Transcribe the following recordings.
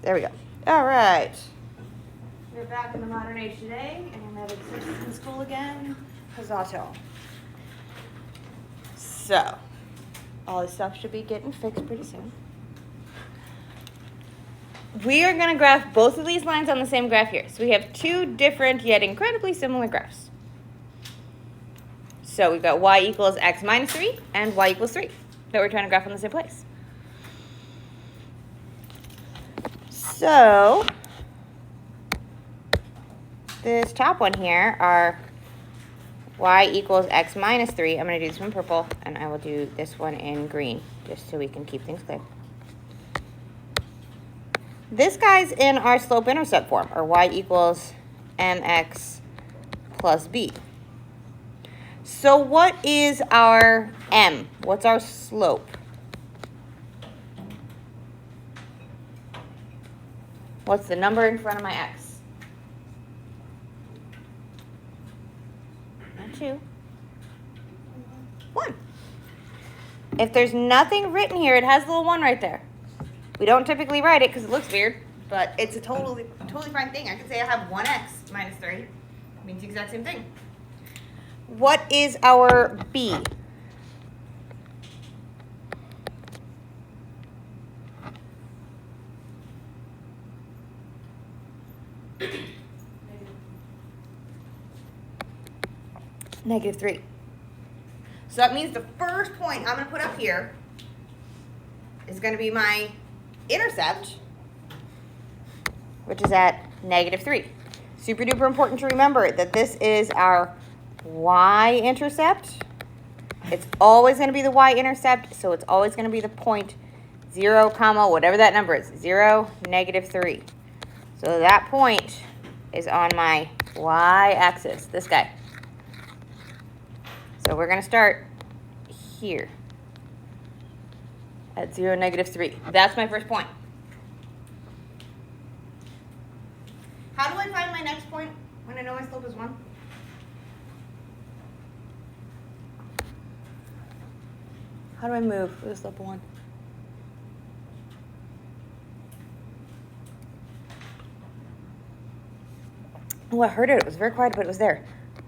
There we go. All right. We're back in the modern age today, and that exists in school again. Huzzah. So, all this stuff should be getting fixed pretty soon. We are going to graph both of these lines on the same graph here. So we have two different yet incredibly similar graphs. So we've got y equals x minus 3 and y equals 3 that we're trying to graph on the same place. So this top one here are y equals x minus 3. I'm going to do this one in purple, and I will do this one in green, just so we can keep things clear. This guy's in our slope-intercept form, or y equals mx plus b. So what is our m? What's our slope? What's the number in front of my x? Not 2. 1. If there's nothing written here, it has a little 1 right there. We don't typically write it because it looks weird, but it's a totally fine thing. I could say I have 1x minus 3. It means the exact same thing. What is our b? Negative 3. So that means the first point I'm going to put up here is going to be my intercept, which is at negative 3. Super duper important to remember that this is our y-intercept. It's always going to be the y-intercept, so it's always going to be the point 0, comma, whatever that number is, 0, negative 3. So that point is on my y-axis, this guy. So we're going to start here at 0, negative 3. That's my first point. How do I find my next point when I know my slope is 1? How do I move with a slope of 1? Oh, I heard it. It was very quiet, but it was there.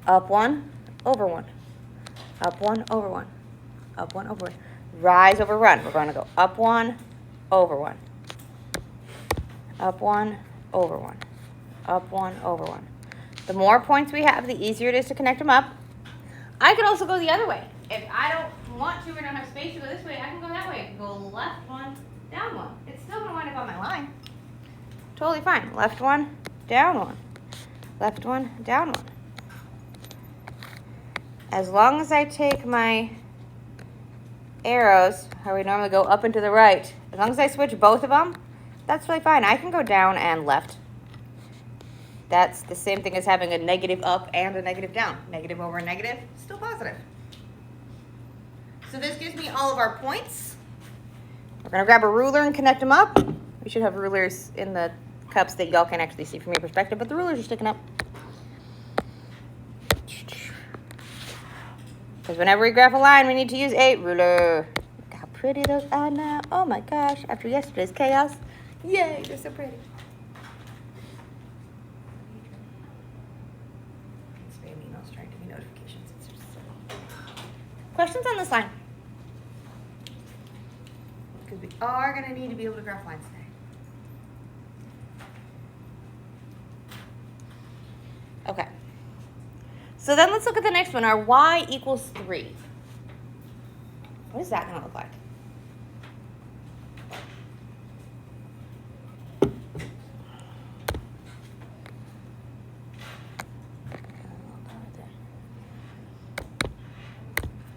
Up 1, over 1. Up 1, over 1. Up 1, over 1. Rise over run. We're going to go up 1, over 1. Up 1, over 1. Up 1, over 1. The more points we have, the easier it is to connect them up. I could also go the other way. If I don't want to or don't have space to go this way, I can go that way. I can go left 1, down 1. It's still going to wind up on my line. Totally fine. Left 1, down 1. Left 1, down 1. As long as I take my arrows, how we normally go up and to the right, as long as I switch both of them, that's really fine. I can go down and left. That's the same thing as having a negative up and a negative down. Negative over negative, still positive. So this gives me all of our points. We're going to grab a ruler and connect them up. We should have rulers in the cups that y'all can actually see from your perspective, but the rulers are sticking up. Because whenever we graph a line, we need to use a ruler. Look how pretty those are now. Oh my gosh, after yesterday's chaos. Yay, they're so pretty. Spam emails trying to give me notifications. It's just silly. Questions on this line? Because we are going to need to be able to graph lines today. Okay. So then let's look at the next one, our y equals 3. What is that going to look like?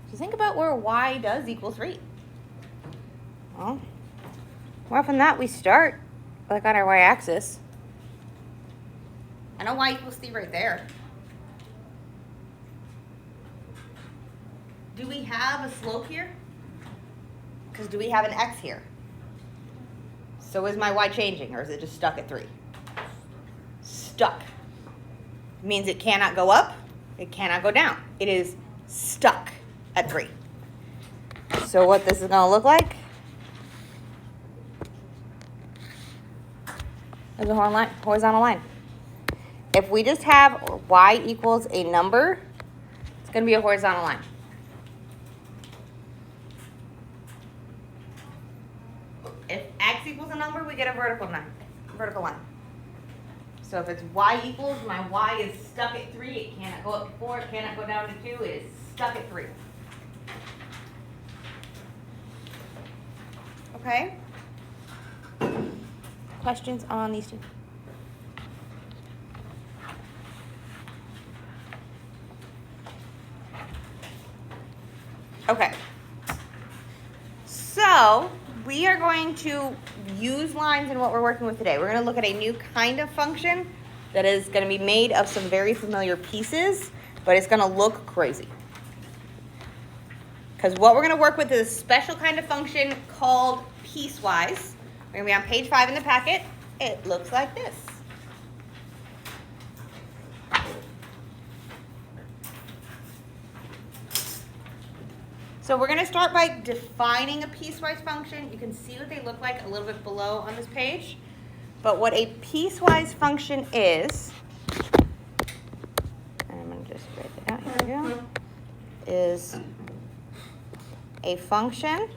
So think about where y does equal 3. Well, more often than that, we start like on our y-axis. I know y equals 3 right there. Do we have a slope here? Because do we have an x here? So is my y changing, or is it just stuck at 3? Stuck. Means it cannot go up, it cannot go down. It is stuck at 3. So what this is going to look like There's a horizontal line. If we just have y equals a number, it's going to be a horizontal line. If x equals a number, we get a vertical line. So if it's y equals, my y is stuck at 3. It cannot go up to 4. It cannot go down to 2. It is stuck at 3. Okay? Questions on these two? Okay. So we are going to use lines in what we're working with today. We're going to look at a new kind of function that is going to be made of some very familiar pieces, but it's going to look crazy. Because what we're going to work with is a special kind of function called piecewise. We're going to be on page 5 in the packet. It looks like this. So we're going to start by defining a piecewise function. You can see what they look like a little bit below on this page. But what a piecewise function is, I'm going to just write it down, here we go, is a function.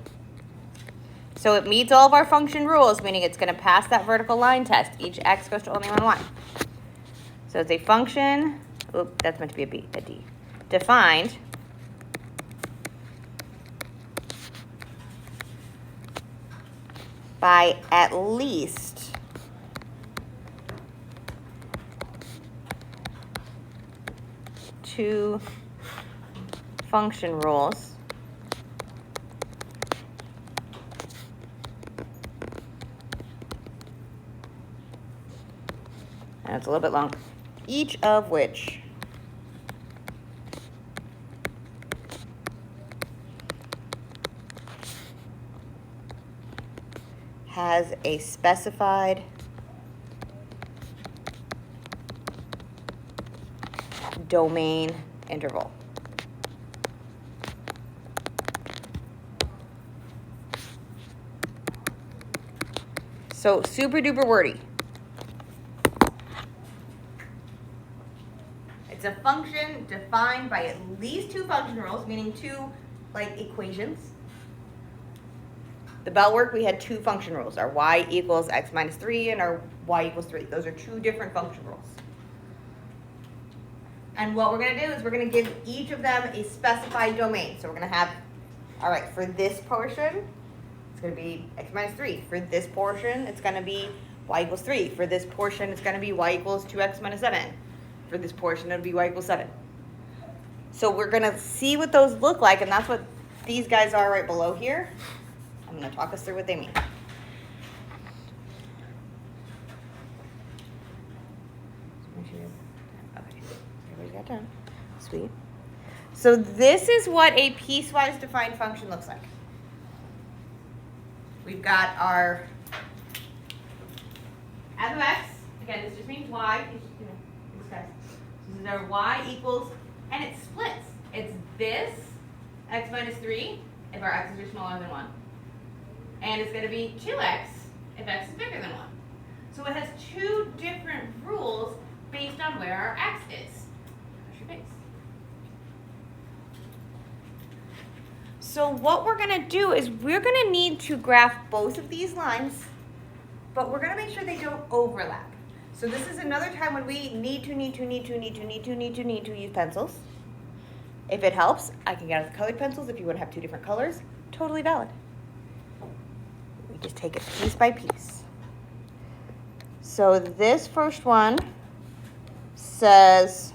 So it meets all of our function rules, meaning it's going to pass that vertical line test. Each x goes to only one y. So it's a function, that's meant to be a D, defined by at least two function rules and it's a little bit long, each of which has a specified domain interval. So super duper wordy. It's a function defined by at least two function rules, meaning two like equations. The bell work, we had two function rules, our y equals x minus 3 and our y equals 3. Those are two different function rules. And what we're going to do is we're going to give each of them a specified domain. So we're going to have, all right, for this portion, it's going to be x minus 3. For this portion, it's going to be y equals 3. For this portion, it's going to be y equals 2x minus 7. For this portion, it'll be y equals 7. So we're going to see what those look like, and that's what these guys are right below here. I'm going to talk us through what they mean. Okay, everybody's got done. Sweet. So this is what a piecewise defined function looks like. We've got our f of x. Again, this just means y. These guys. This is our y equals, and it splits. It's this x minus 3 if our x's are smaller than 1. And it's going to be 2x if x is bigger than 1. So it has two different rules based on where our x is. That's your base. So what we're going to do is we're going to need to graph both of these lines, but we're going to make sure they don't overlap. So this is another time when we need to use pencils. If it helps, I can get out the colored pencils if you want to have two different colors. Totally valid. We just take it piece by piece. So this first one says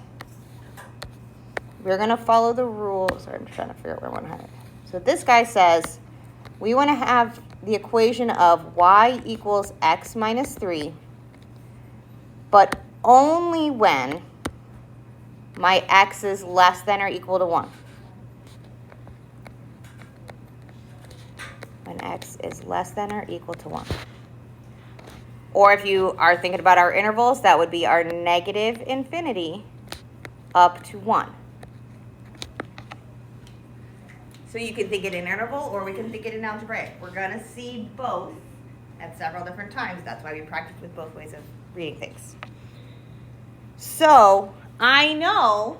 we're going to follow the rules. Sorry, I'm trying to figure out where I want to have it. So this guy says we want to have the equation of y equals x minus 3, but only when my x is less than or equal to 1. When x is less than or equal to 1. Or if you are thinking about our intervals, that would be our negative infinity up to 1. So you can think it in interval or we can think it in algebraic. We're going to see both at several different times. That's why we practice with both ways of reading things. So I know,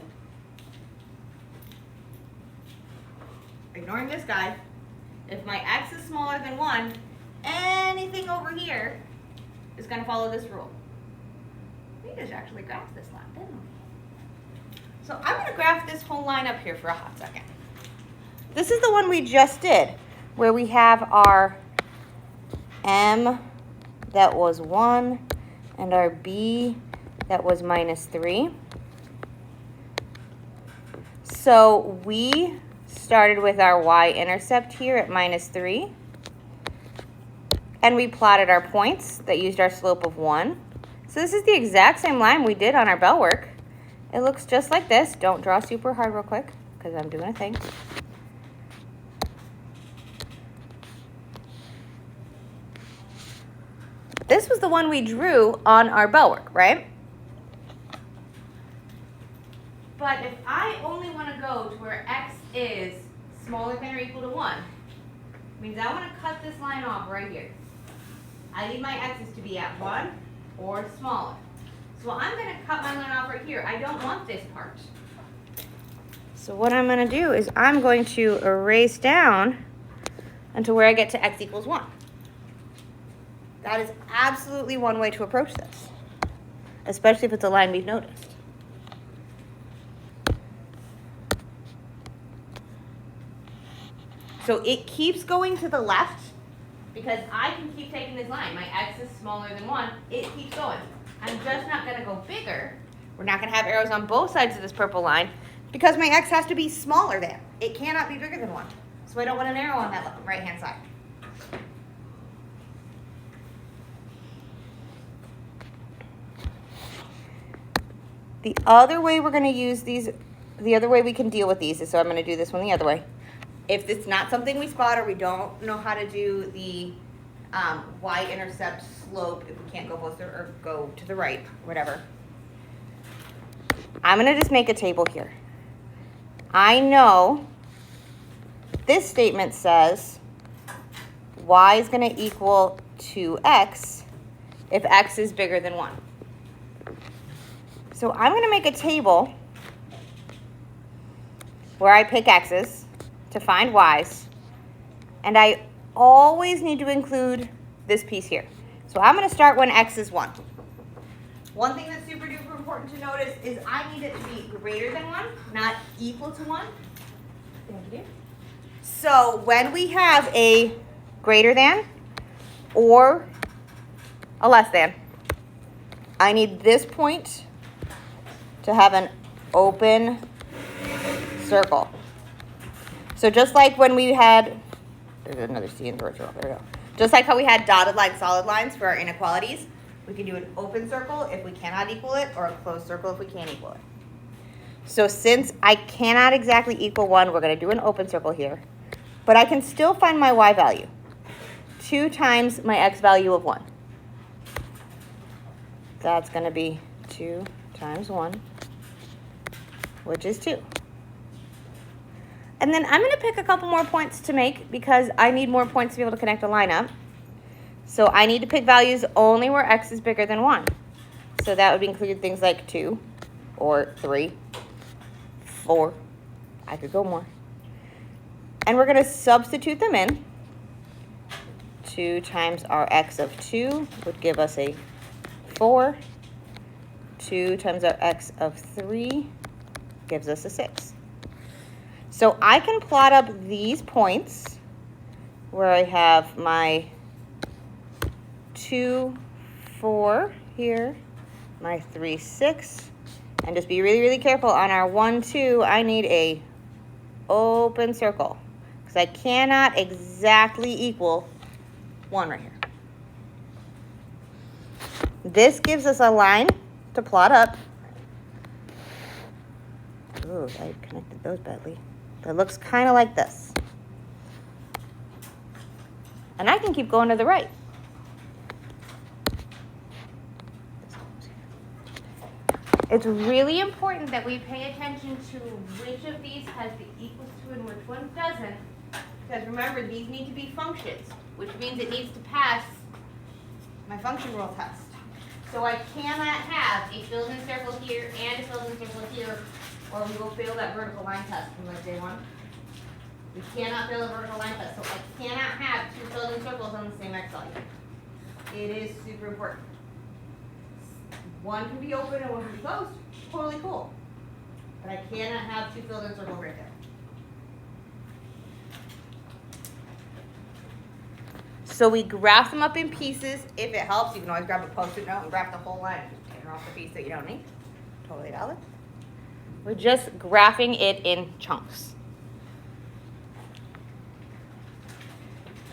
ignoring this guy, if my x is smaller than 1, anything over here is going to follow this rule. We just actually graphed this line, didn't we? So I'm going to graph this whole line up here for a hot second. This is the one we just did, where we have our m that was 1 and our b that was -3. So we started with our y-intercept here at -3, and we plotted our points that used our slope of 1. So this is the exact same line we did on our bell work. It looks just like this. Don't draw super hard real quick, because I'm doing a thing. This was the one we drew on our bell work, right? But if I only want to go to where x is smaller than or equal to 1, means I want to cut this line off right here. I need my x's to be at 1 or smaller. So I'm going to cut my line off right here. I don't want this part. So what I'm going to do is I'm going to erase down until where I get to x equals 1. That is absolutely one way to approach this, especially if it's a line we've noticed. So it keeps going to the left because I can keep taking this line. My x is smaller than 1. It keeps going. I'm just not going to go bigger. We're not going to have arrows on both sides of this purple line because my x has to be smaller than. It cannot be bigger than 1. So I don't want an arrow on that right-hand side. The other way we're going to use these, the other way we can deal with these is, so I'm going to do this one the other way. If it's not something we spot or we don't know how to do the y-intercept slope, if we can't go both or go to the right, whatever, I'm going to just make a table here. I know this statement says y is going to equal 2x if x is bigger than 1. So I'm going to make a table where I pick x's to find y's, and I always need to include this piece here. So I'm going to start when x is 1. One thing that's super duper important to notice is I need it to be greater than 1, not equal to 1. Thank you. So when we have a greater than or a less than, I need this point to have an open circle. So just like when we had, there's another C in the virtual, there we go. Just like how we had dotted line, solid lines for our inequalities, we can do an open circle if we cannot equal it, or a closed circle if we can't equal it. So since I cannot exactly equal 1, we're going to do an open circle here. But I can still find my y value. 2 times my x value of 1. That's going to be 2 times 1, which is 2. And then I'm going to pick a couple more points to make because I need more points to be able to connect a line up. So I need to pick values only where x is bigger than 1. So that would include things like 2 or 3, 4. I could go more. And we're going to substitute them in. 2 times our x of 2 would give us a 4. 2 times our x of 3 gives us a 6. So I can plot up these points where I have my 2, 4 here, my 3, 6, and just be really, really careful on our 1, 2, I need a open circle because I cannot exactly equal 1 right here. This gives us a line to plot up. Ooh, I connected those badly. That looks kind of like this. And I can keep going to the right. It's really important that we pay attention to which of these has the equals to and which one doesn't. Because remember, these need to be functions, which means it needs to pass my function rule test. So I cannot have a filled in circle here and a filled in circle here, or we will fail that vertical line test from like day 1. We cannot fail a vertical line test, so I cannot have 2 filled in circles on the same x value. It is super important. One can be open and one can be closed. Totally cool. But I cannot have 2 filled in circles right there. So we graph them up in pieces. If it helps, you can always grab a Post-it note and graph the whole line. Just tear off the piece that you don't need. Totally valid. We're just graphing it in chunks.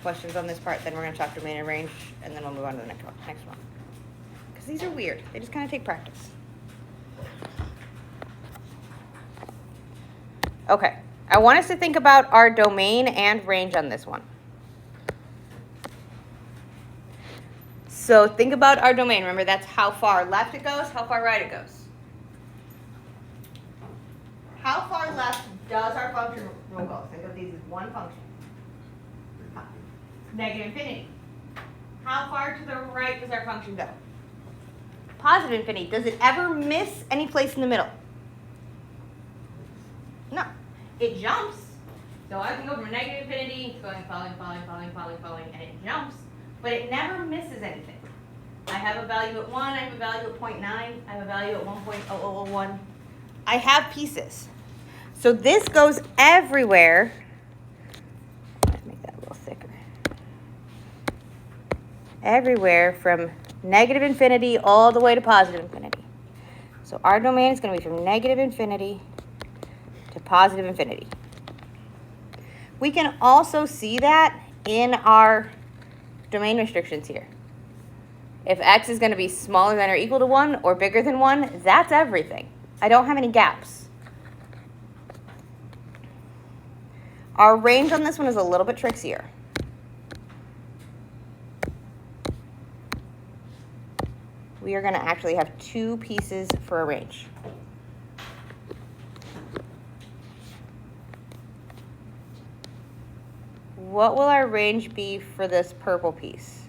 Questions on this part, then we're going to talk domain and range, and then we'll move on to the next one. Because these are weird. They just kind of take practice. Okay. I want us to think about our domain and range on this one. So think about our domain. Remember, that's how far left it goes, how far right it goes. How far left does our function rule go? Think of these as one function. Negative infinity. How far to the right does our function go? Positive infinity. Does it ever miss any place in the middle? No. It jumps. So I can go from negative infinity, going falling, and it jumps, but it never misses anything. I have a value at 1, I have a value at 0.9, I have a value at 1.0001. I have pieces. So this goes everywhere. Let's make that a little thicker. Everywhere from negative infinity all the way to positive infinity. So our domain is going to be from negative infinity to positive infinity. We can also see that in our domain restrictions here. If x is going to be smaller than or equal to 1 or bigger than 1, that's everything. I don't have any gaps. Our range on this one is a little bit trickier. We are going to actually have 2 pieces for a range. What will our range be for this purple piece?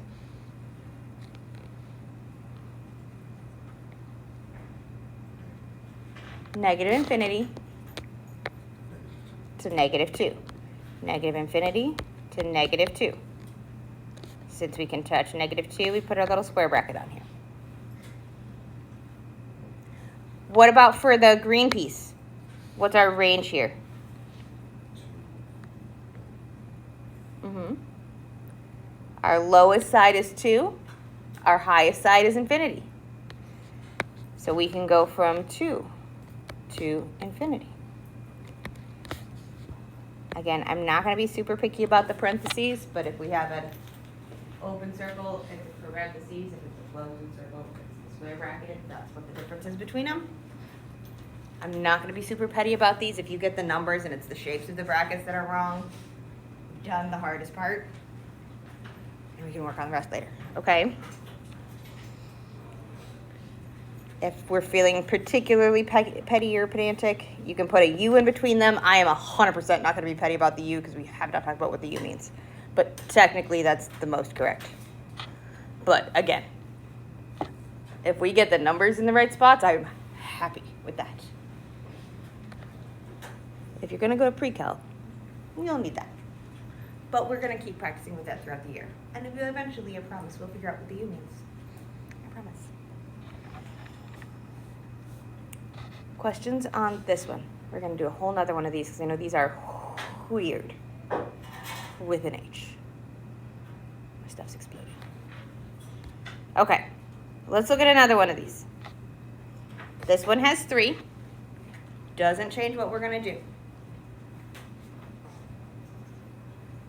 Negative infinity to negative 2. Negative infinity to negative 2. Since we can touch negative 2, we put our little square bracket on here. What about for the green piece? What's our range here? Our lowest side is 2. Our highest side is infinity. So we can go from 2 to infinity. Again, I'm not going to be super picky about the parentheses, but if we have an open circle, it's a parentheses. If it's a closed circle, it's a square bracket. That's what the difference is between them. I'm not going to be super petty about these. If you get the numbers and it's the shapes of the brackets that are wrong, you've done the hardest part. And we can work on the rest later, okay? If we're feeling particularly petty or pedantic, you can put a U in between them. I am 100% not going to be petty about the U because we have not talked about what the U means. But technically, that's the most correct. But again, if we get the numbers in the right spots, I'm happy with that. If you're going to go to pre-cal, you'll need that. But we're going to keep practicing with that throughout the year. And eventually, I promise, we'll figure out what the U means. I promise. Questions on this one? We're going to do a whole nother one of these because I know these are weird with an H. My stuff's exploding. Okay, let's look at another one of these. This one has 3. Doesn't change what we're going to do.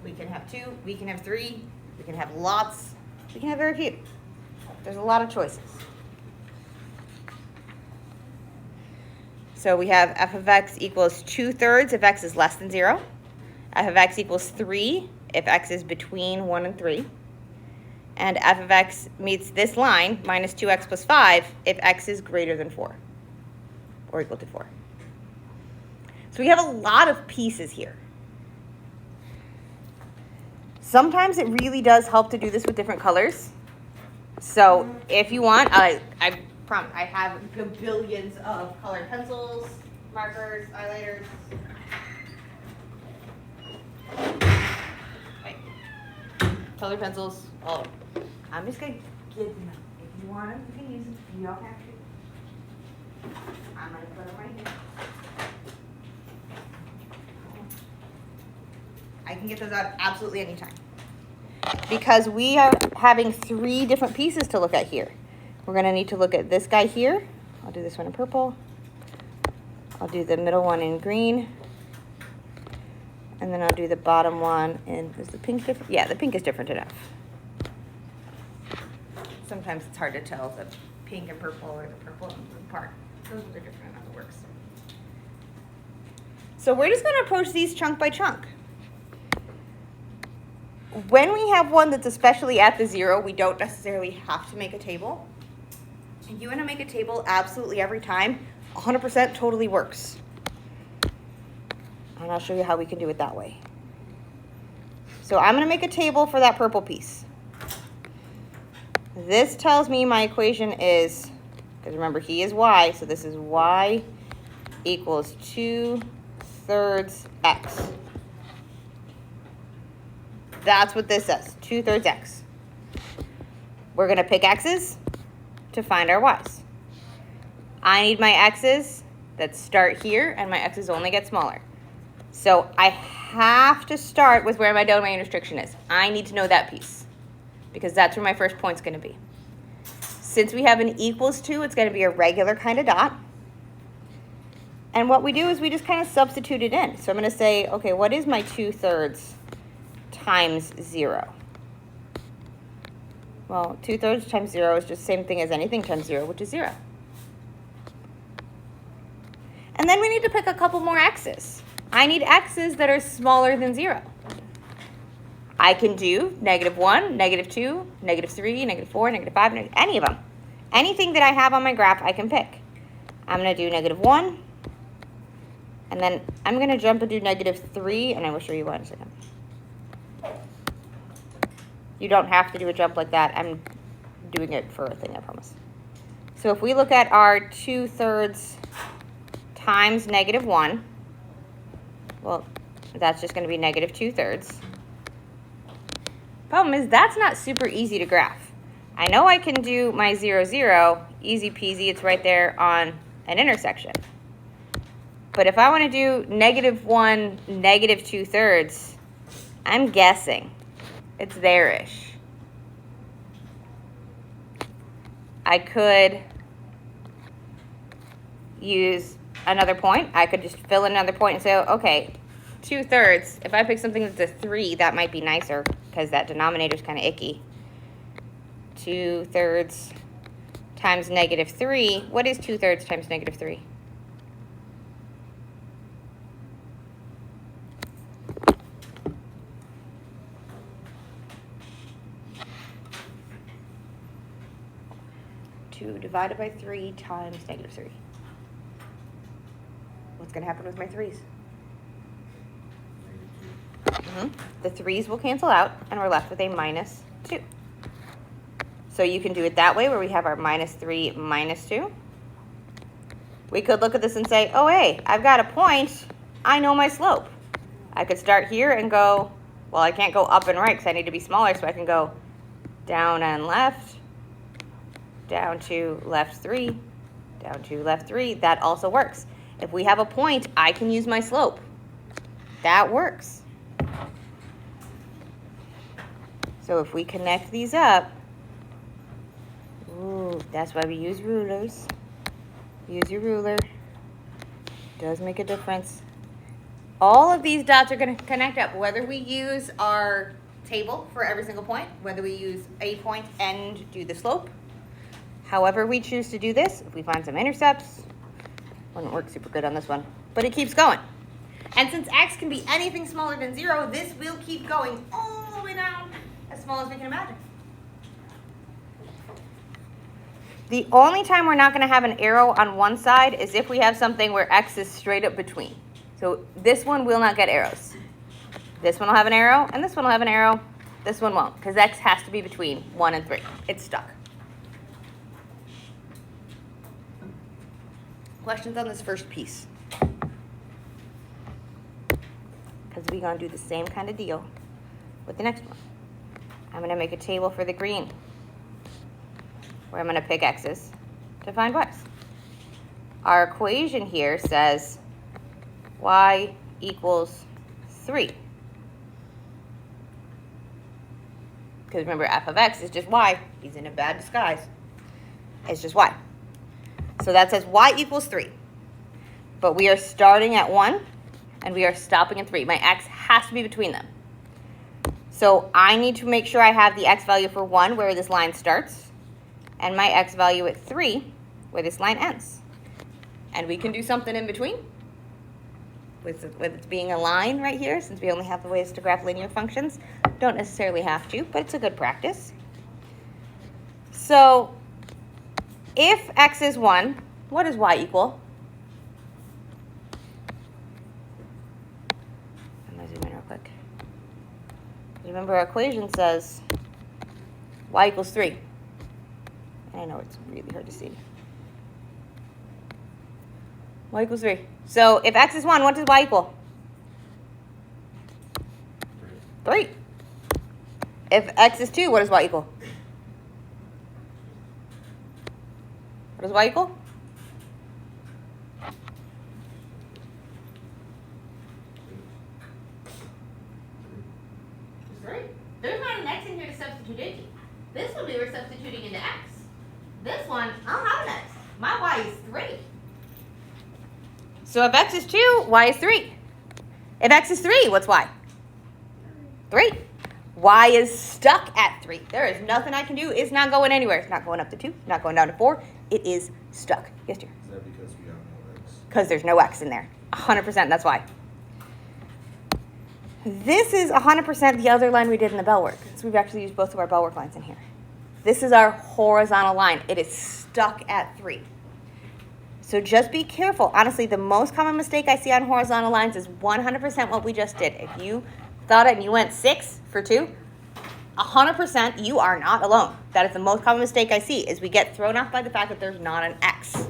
We can have 2, we can have 3, we can have lots, we can have very few. There's a lot of choices. So we have f of x equals 2/3 if x is less than 0. F of x equals 3 if x is between 1 and 3. And f of x meets this line, minus 2x plus 5, if x is greater than 4 or equal to 4. So we have a lot of pieces here. Sometimes it really does help to do this with different colors. So if you want, I promise, I have billions of colored pencils, markers, highlighters. Right. Colored pencils, all of them. I'm just going to give them. If you want them, you can use them. You don't have to. I'm going to put them right here. I can get those out absolutely anytime. Because we are having 3 different pieces to look at here. We're going to need to look at this guy here. I'll do this one in purple. I'll do the middle one in green. And then I'll do the bottom one in, is the pink different? Yeah, the pink is different enough. Sometimes it's hard to tell the pink and purple or the purple and blue part. Those are different enough, it works. So we're just going to approach these chunk by chunk. When we have one that's especially at the 0, we don't necessarily have to make a table. If you want to make a table absolutely every time, 100% totally works. And I'll show you how we can do it that way. So I'm going to make a table for that purple piece. This tells me my equation is, because remember he is y, so this is y equals 2/3 x. That's what this says, 2/3 x. We're going to pick x's to find our y's. I need my x's that start here, and my x's only get smaller. So I have to start with where my domain restriction is. I need to know that piece, because that's where my first point's going to be. Since we have an equals to, it's going to be a regular kind of dot. And what we do is we just kind of substitute it in. So I'm going to say, okay, what is my 2/3 times 0? Well, 2/3 times 0 is just the same thing as anything times 0, which is 0. And then we need to pick a couple more x's. I need x's that are smaller than 0. I can do -1, -2, -3, -4, -5, any of them. Anything that I have on my graph, I can pick. I'm going to do -1, and then I'm going to jump and do -3, and I will show you why in a second. You don't have to do a jump like that. I'm doing it for a thing, I promise. So if we look at our 2/3 times -1, well, that's just going to be -2/3. Problem is, that's not super easy to graph. I know I can do my 0, 0, easy peasy, it's right there on an intersection. But if I want to do -1, -2/3, I'm guessing it's there-ish. I could use another point. I could just fill in another point and say, okay, 2/3. If I pick something that's a 3, that might be nicer because that denominator is kind of icky. 2/3 times -3. What is 2/3 times -3? Divided by 3 times -3. What's going to happen with my 3's? The 3's will cancel out, and we're left with a -2. So you can do it that way, where we have our -3, -2. We could look at this and say, oh, hey, I've got a point. I know my slope. I could start here and go, well, I can't go up and right because I need to be smaller, so I can go down and left, down to left 3, down to left 3. That also works. If we have a point, I can use my slope. That works. So if we connect these up, ooh, that's why we use rulers. Use your ruler. Does make a difference. All of these dots are going to connect up, whether we use our table for every single point, whether we use a point and do the slope. However we choose to do this, if we find some intercepts, wouldn't work super good on this one, but it keeps going. And since x can be anything smaller than 0, this will keep going all the way down as small as we can imagine. The only time we're not going to have an arrow on one side is if we have something where x is straight up between. So this one will not get arrows. This one will have an arrow, and this one will have an arrow. This one won't, because x has to be between 1 and 3. It's stuck. Questions on this first piece? Because we're going to do the same kind of deal with the next one. I'm going to make a table for the green, where I'm going to pick x's to find y's. Our equation here says y equals 3. Because remember, f of x is just y. He's in a bad disguise. It's just y. So that says y equals 3. But we are starting at 1, and we are stopping at 3. My x has to be between them. So I need to make sure I have the x value for 1, where this line starts, and my x value at 3, where this line ends. And we can do something in between, with it being a line right here, since we only have the ways to graph linear functions. Don't necessarily have to, but it's a good practice. So if x is 1, what does y equal? I'm going to zoom in real quick. Remember, our equation says y equals 3. And I know it's really hard to see. Y equals 3. So if x is 1, what does y equal? 3. If x is 2, what does y equal? What does y equal? 3. There's not an x in here to substitute into. This one we were substituting into x. This one, I don't have an x. My y is 3. So if x is 2, y is 3. If x is 3, what's y? 3. Y is stuck at 3. There is nothing I can do. It's not going anywhere. It's not going up to 2. Not going down to 4. It is stuck. Yes, dear? Is that because we have no x? Because there's no x in there. 100%. That's why. This is 100% the other line we did in the bell work. So we've actually used both of our bell work lines in here. This is our horizontal line. It is stuck at 3. So just be careful. Honestly, the most common mistake I see on horizontal lines is 100% what we just did. If you thought it and you went 6 for 2, 100% you are not alone. That is the most common mistake I see, is we get thrown off by the fact that there's not an x.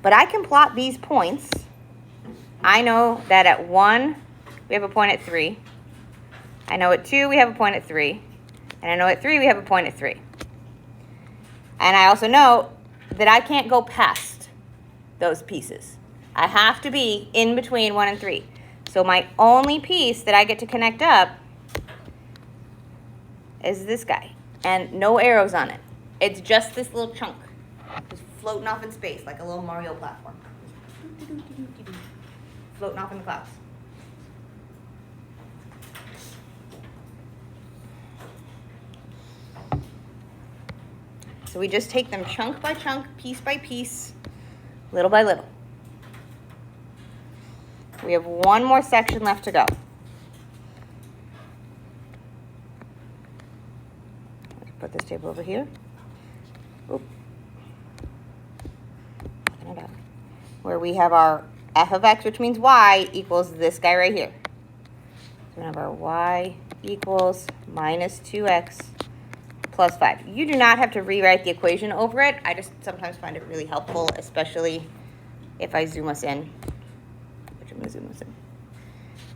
But I can plot these points. I know that at 1, we have a point at 3. I know at 2, we have a point at 3. And I know at 3, we have a point at 3. And I also know that I can't go past those pieces. I have to be in between 1 and 3. So my only piece that I get to connect up is this guy. And no arrows on it. It's just this little chunk. Just floating off in space like a little Mario platform. Floating off in the clouds. So we just take them chunk by chunk, piece by piece, little by little. We have one more section left to go. Let's put this table over here. Oop. Where we have our f of x, which means y equals this guy right here. So we have our y equals minus 2x plus 5. You do not have to rewrite the equation over it. I just sometimes find it really helpful, especially if I zoom us in. Which I'm going to zoom us in.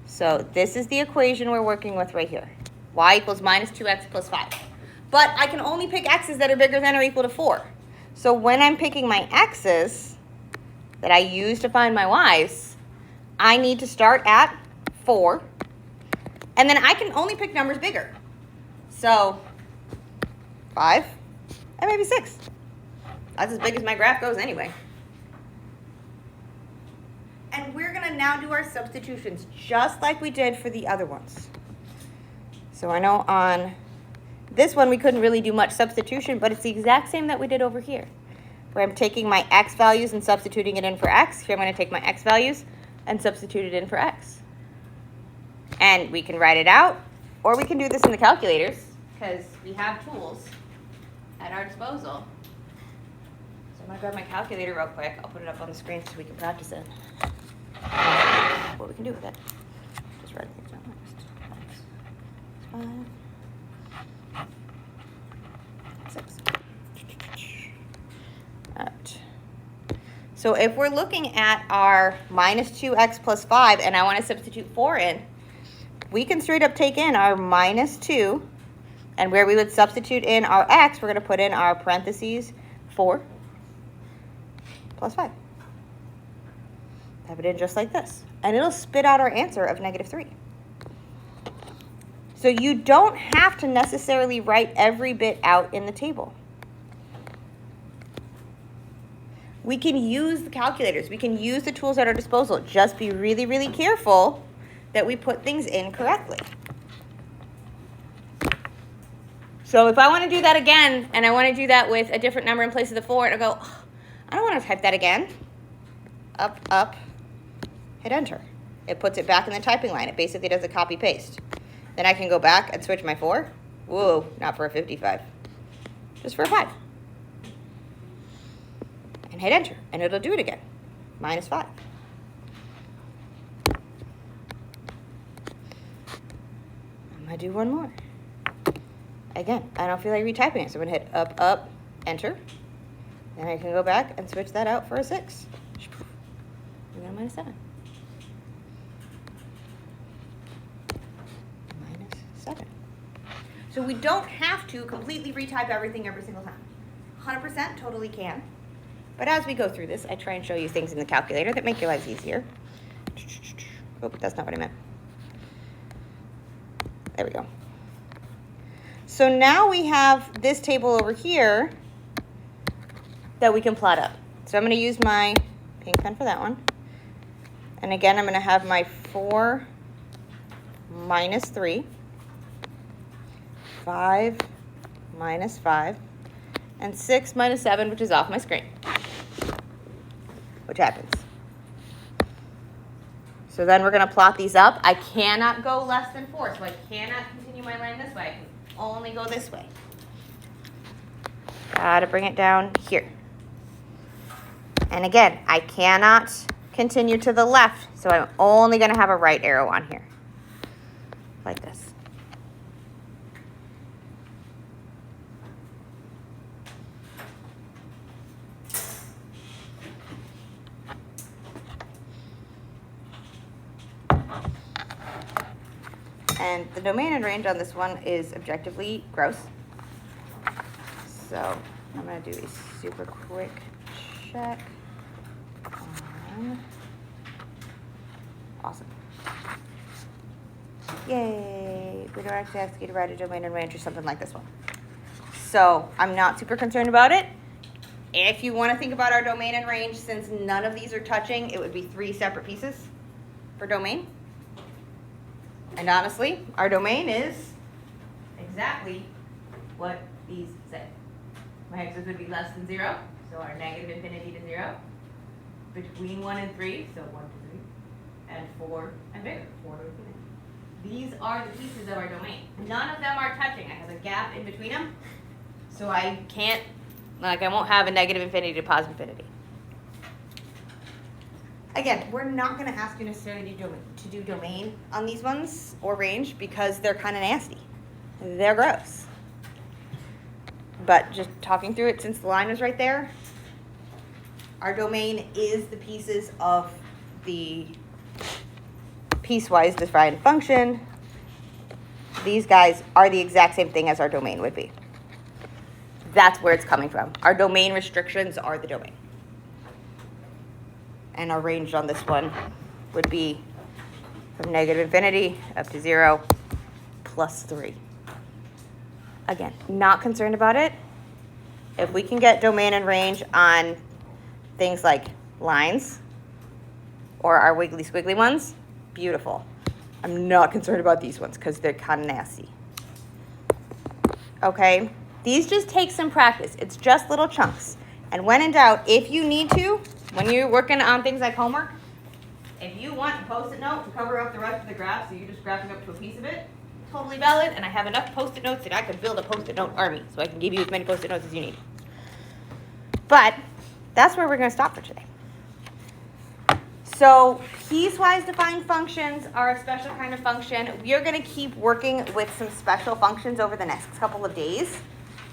So this is the equation we're working with right here. Y equals minus 2x plus 5. But I can only pick x's that are bigger than or equal to 4. So when I'm picking my x's that I use to find my y's, I need to start at 4. And then I can only pick numbers bigger. So 5 and maybe 6. That's as big as my graph goes anyway. And we're going to now do our substitutions just like we did for the other ones. So I know on this one we couldn't really do much substitution, but it's the exact same that we did over here, where I'm taking my x values and substituting it in for x. Here I'm going to take my x values and substitute it in for x. And we can write it out, or we can do this in the calculators, because we have tools at our disposal. So I'm going to grab my calculator real quick. I'll put it up on the screen so we can practice it. What we can do with it. Just write things down next. 5, 6. Alright. So if we're looking at our minus 2x plus 5 and I want to substitute 4 in, we can straight up take in our minus 2, and where we would substitute in our x, we're going to put in our parentheses 4 plus 5. Have it in just like this. And it'll spit out our answer of negative 3. So you don't have to necessarily write every bit out in the table. We can use the calculators. We can use the tools at our disposal. Just be really, really careful that we put things in correctly. So if I want to do that again, and I want to do that with a different number in place of the 4, and I go, oh, I don't want to type that again. Up, up, hit enter. It puts it back in the typing line. It basically does a copy paste. Then I can go back and switch my 4. Whoa, not for a 55. Just for a 5. And hit enter, and it'll do it again. Minus 5. I'm going to do one more. Again, I don't feel like retyping it, so I'm going to hit up, up, enter. Then I can go back and switch that out for a 6. And then minus 7. Minus 7. So we don't have to completely retype everything every single time. 100% totally can. But as we go through this, I try and show you things in the calculator that make your lives easier. Oh, that's not what I meant. There we go. So now we have this table over here that we can plot up. So I'm going to use my pink pen for that one. And again, I'm going to have my 4 minus 3, 5 minus 5, and 6 minus 7, which is off my screen. Which happens. So then we're going to plot these up. I cannot go less than 4, so I cannot continue my line this way. I can only go this way. Gotta bring it down here. And again, I cannot continue to the left, so I'm only going to have a right arrow on here. Like this. And the domain and range on this one is objectively gross. So I'm going to do a super quick check on. Awesome. Yay. We don't actually have to get around a domain and range or something like this one. So I'm not super concerned about it. If you want to think about our domain and range, since none of these are touching, it would be 3 separate pieces for domain. And honestly, our domain is exactly what these say. My x's would be less than 0, so our negative infinity to 0. Between 1 and 3, so 1 to 3. And 4 and bigger, 4 to infinity. These are the pieces of our domain. None of them are touching. I have a gap in between them, so I can't, I won't have a negative infinity to positive infinity. Again, we're not going to ask you necessarily to do domain on these ones or range because they're kind of nasty. They're gross. But just talking through it, since the line is right there, our domain is the pieces of the piecewise defined function. These guys are the exact same thing as our domain would be. That's where it's coming from. Our domain restrictions are the domain. And our range on this one would be from negative infinity up to 0 plus 3. Again, not concerned about it. If we can get domain and range on things like lines or our wiggly squiggly ones, beautiful. I'm not concerned about these ones because they're kind of nasty. Okay, these just take some practice. It's just little chunks. And when in doubt, if you need to, when you're working on things like homework, if you want a Post-it note to cover up the rest of the graph, so you're just graphing up to a piece of it, totally valid, and I have enough Post-it notes that I could build a Post-it note army, so I can give you as many Post-it notes as you need. But that's where we're going to stop for today. So piecewise defined functions are a special kind of function. We are going to keep working with some special functions over the next couple of days.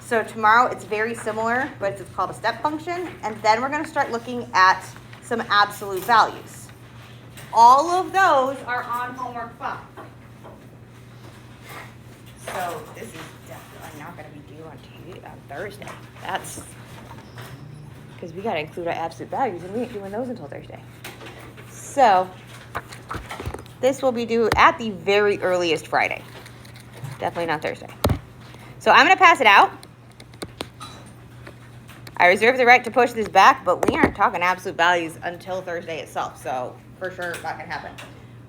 So tomorrow it's very similar, but it's called a step function. And then we're going to start looking at some absolute values. All of those are on homework 5. So this is definitely not going to be due on Thursday. That's because we got to include our absolute values, and we ain't doing those until Thursday. So this will be due at the very earliest Friday. Definitely not Thursday. So I'm going to pass it out. I reserve the right to push this back, but we aren't talking absolute values until Thursday itself. So for sure, not going to happen.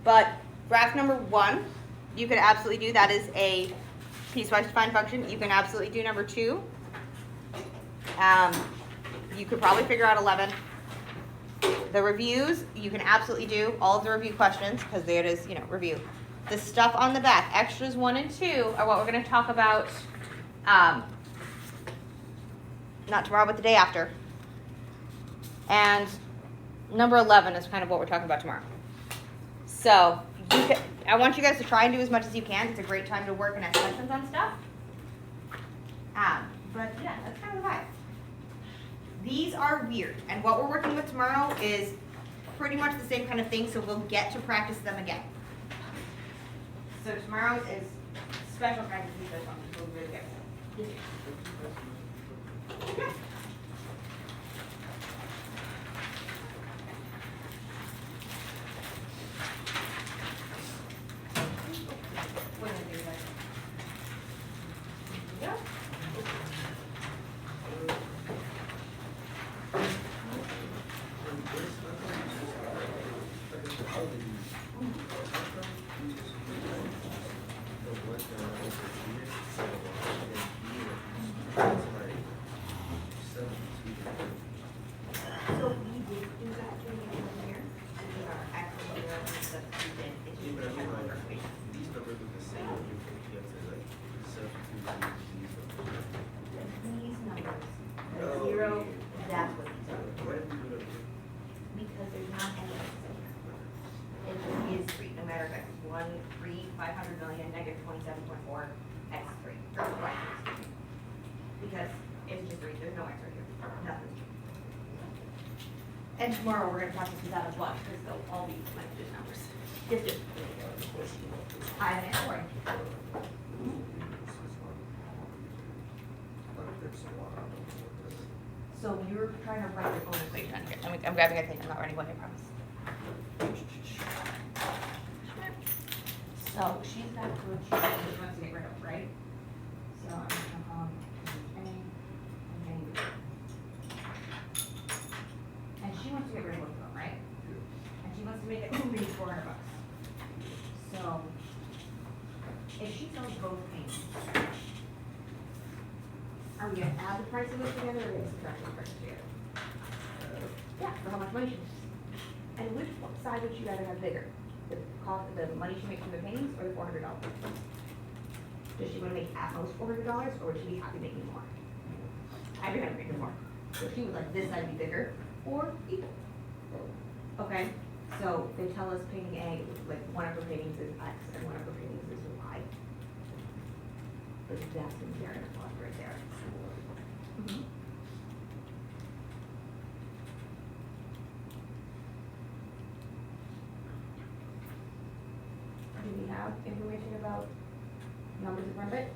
But graph number 1, you could absolutely do. That is a piecewise defined function. You can absolutely do number 2. You could probably figure out 11. The reviews, you can absolutely do all of the review questions because there it is, review. The stuff on the back, extras 1 and 2 are what we're going to talk about, not tomorrow, but the day after. And number 11 is kind of what we're talking about tomorrow. So I want you guys to try and do as much as you can. It's a great time to work and ask questions on stuff. But yeah, that's kind of the vibe. These are weird, and what we're working with tomorrow is pretty much the same kind of thing, so we'll get to practice them again. So tomorrow is special kinds of piecewise functions. We'll be really good. Okay. What did I do with that? Yeah. And tomorrow we're going to practice with that as well, because they'll all be good numbers. Yes, I have an answer. So you're trying to write your own equation. I'm grabbing a thing. I'm not writing one, I promise. So she's got to choose what she wants to get rid of, right? So I'm going to and she wants to get rid of both of them, right? Yeah. And she wants to make it only $400. So if she sells both paints, are we going to add the price of those together, or are we going to subtract the prices together? Yeah, for how much money she makes. And which side would you rather have bigger? The cost, the money she makes from the paintings, or the $400? Does she want to make at most $400, or would she be happy making more? I'd be happy making more. So she would like this side be bigger or equal. Okay, so they tell us painting A, like one of her paintings is X and one of her paintings is Y. But that's in there and plot right there. Mm-hmm. Do we have information about numbers in front of it?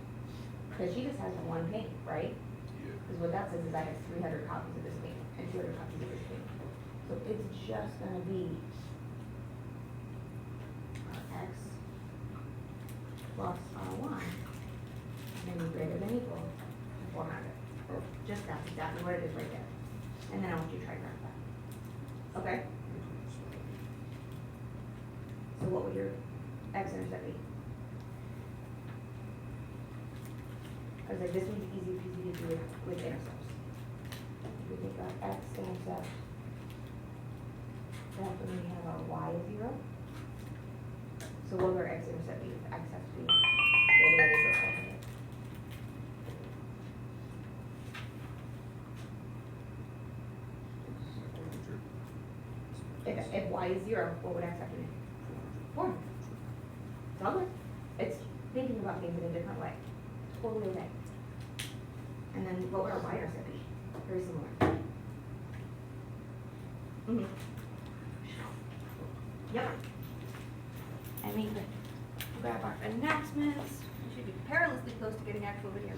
Because she just has one paint, right? Because what that says is I have 300 copies of this paint and 200 copies of this paint. So it's just going to be X plus R1 and then greater than equal to 400. Just that's exactly what it is right there. And then I want you to try graph that. Okay? So what would your x-intercept be? I was like, this would be easy peasy to do with intercepts. If we think about x-intercept, then we have our y is 0. So what would our x-intercept be? If x has to be greater than equal to 400. If y is 0, what would x have to be? 400. It's all good. It's thinking about things in a different way. Totally okay. And then what would our y-intercept be? Very similar. Mm-hmm. Yep. I mean, grab our announcements. We should be perilously close to getting actual video.